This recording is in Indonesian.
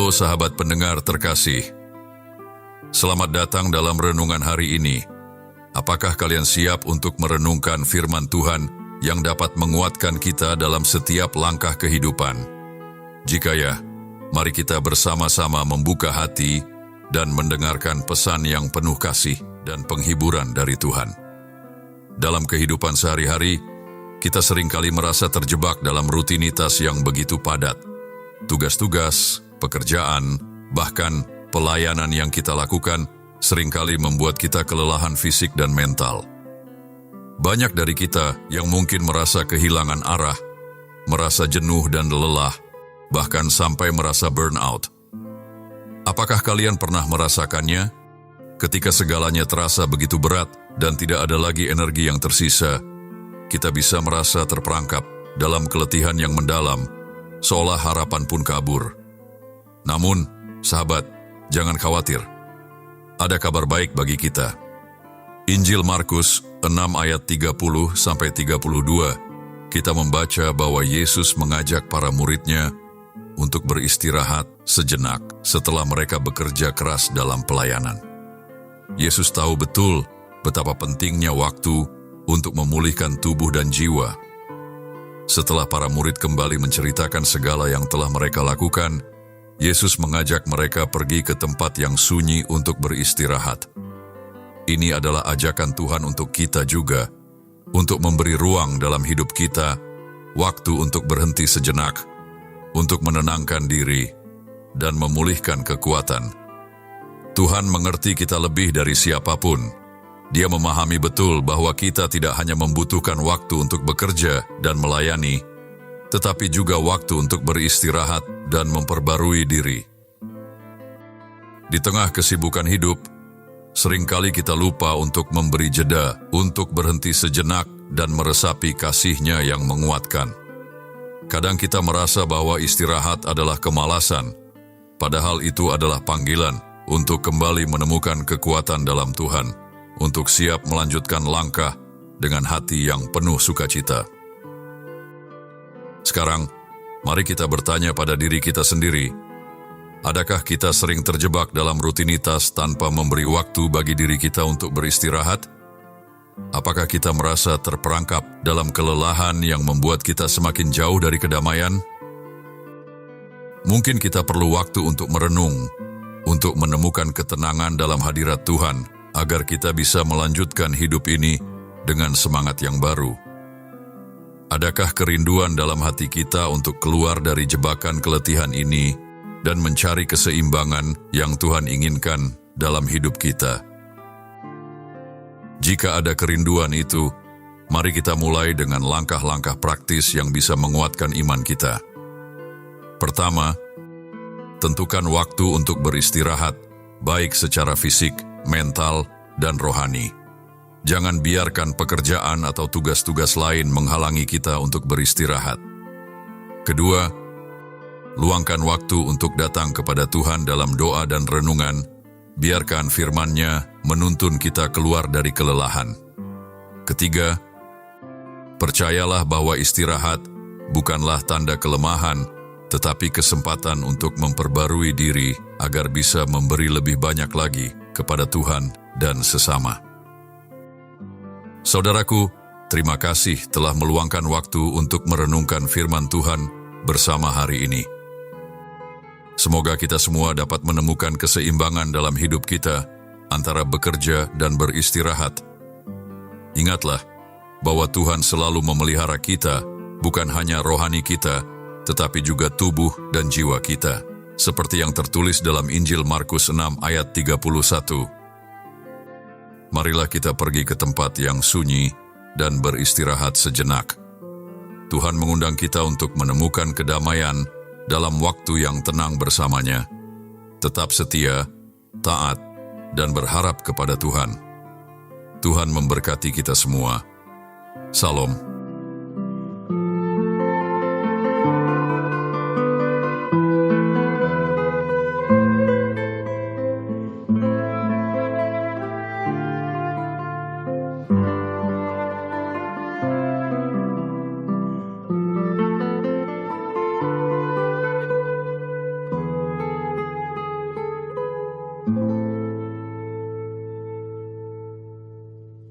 Halo sahabat pendengar terkasih. Selamat datang dalam renungan hari ini. Apakah kalian siap untuk merenungkan firman Tuhan yang dapat menguatkan kita dalam setiap langkah kehidupan? Jika ya, mari kita bersama-sama membuka hati dan mendengarkan pesan yang penuh kasih dan penghiburan dari Tuhan. Dalam kehidupan sehari-hari, kita seringkali merasa terjebak dalam rutinitas yang begitu padat. Tugas-tugas, pekerjaan, bahkan pelayanan yang kita lakukan seringkali membuat kita kelelahan fisik dan mental. Banyak dari kita yang mungkin merasa kehilangan arah, merasa jenuh dan lelah, bahkan sampai merasa burnout. Apakah kalian pernah merasakannya? Ketika segalanya terasa begitu berat dan tidak ada lagi energi yang tersisa, kita bisa merasa terperangkap dalam keletihan yang mendalam, seolah harapan pun kabur. Namun, sahabat, jangan khawatir. Ada kabar baik bagi kita. Injil Markus 6 ayat 30-32, kita membaca bahwa Yesus mengajak para muridnya untuk beristirahat sejenak setelah mereka bekerja keras dalam pelayanan. Yesus tahu betul betapa pentingnya waktu untuk memulihkan tubuh dan jiwa. Setelah para murid kembali menceritakan segala yang telah mereka lakukan, Yesus mengajak mereka pergi ke tempat yang sunyi untuk beristirahat. Ini adalah ajakan Tuhan untuk kita juga, untuk memberi ruang dalam hidup kita, waktu untuk berhenti sejenak, untuk menenangkan diri, dan memulihkan kekuatan. Tuhan mengerti kita lebih dari siapapun. Dia memahami betul bahwa kita tidak hanya membutuhkan waktu untuk bekerja dan melayani, tetapi juga waktu untuk beristirahat dan memperbarui diri. Di tengah kesibukan hidup, seringkali kita lupa untuk memberi jeda, untuk berhenti sejenak dan meresapi kasih-Nya yang menguatkan. Kadang kita merasa bahwa istirahat adalah kemalasan, padahal itu adalah panggilan untuk kembali menemukan kekuatan dalam Tuhan, untuk siap melanjutkan langkah dengan hati yang penuh sukacita. Sekarang, mari kita bertanya pada diri kita sendiri, adakah kita sering terjebak dalam rutinitas tanpa memberi waktu bagi diri kita untuk beristirahat? Apakah kita merasa terperangkap dalam kelelahan yang membuat kita semakin jauh dari kedamaian? Mungkin kita perlu waktu untuk merenung, untuk menemukan ketenangan dalam hadirat Tuhan, agar kita bisa melanjutkan hidup ini dengan semangat yang baru. Adakah kerinduan dalam hati kita untuk keluar dari jebakan keletihan ini dan mencari keseimbangan yang Tuhan inginkan dalam hidup kita? Jika ada kerinduan itu, mari kita mulai dengan langkah-langkah praktis yang bisa menguatkan iman kita. Pertama, tentukan waktu untuk beristirahat, baik secara fisik, mental, dan rohani. Jangan biarkan pekerjaan atau tugas-tugas lain menghalangi kita untuk beristirahat. Kedua, luangkan waktu untuk datang kepada Tuhan dalam doa dan renungan. Biarkan firman-Nya menuntun kita keluar dari kelelahan. Ketiga, percayalah bahwa istirahat bukanlah tanda kelemahan, tetapi kesempatan untuk memperbarui diri agar bisa memberi lebih banyak lagi kepada Tuhan dan sesama. Saudaraku, terima kasih telah meluangkan waktu untuk merenungkan firman Tuhan bersama hari ini. Semoga kita semua dapat menemukan keseimbangan dalam hidup kita antara bekerja dan beristirahat. Ingatlah bahwa Tuhan selalu memelihara kita, bukan hanya rohani kita, tetapi juga tubuh dan jiwa kita, seperti yang tertulis dalam Injil Markus 6 ayat 31. Marilah kita pergi ke tempat yang sunyi dan beristirahat sejenak. Tuhan mengundang kita untuk menemukan kedamaian dalam waktu yang tenang bersamanya. Tetap setia, taat, dan berharap kepada Tuhan. Tuhan memberkati kita semua. Salam.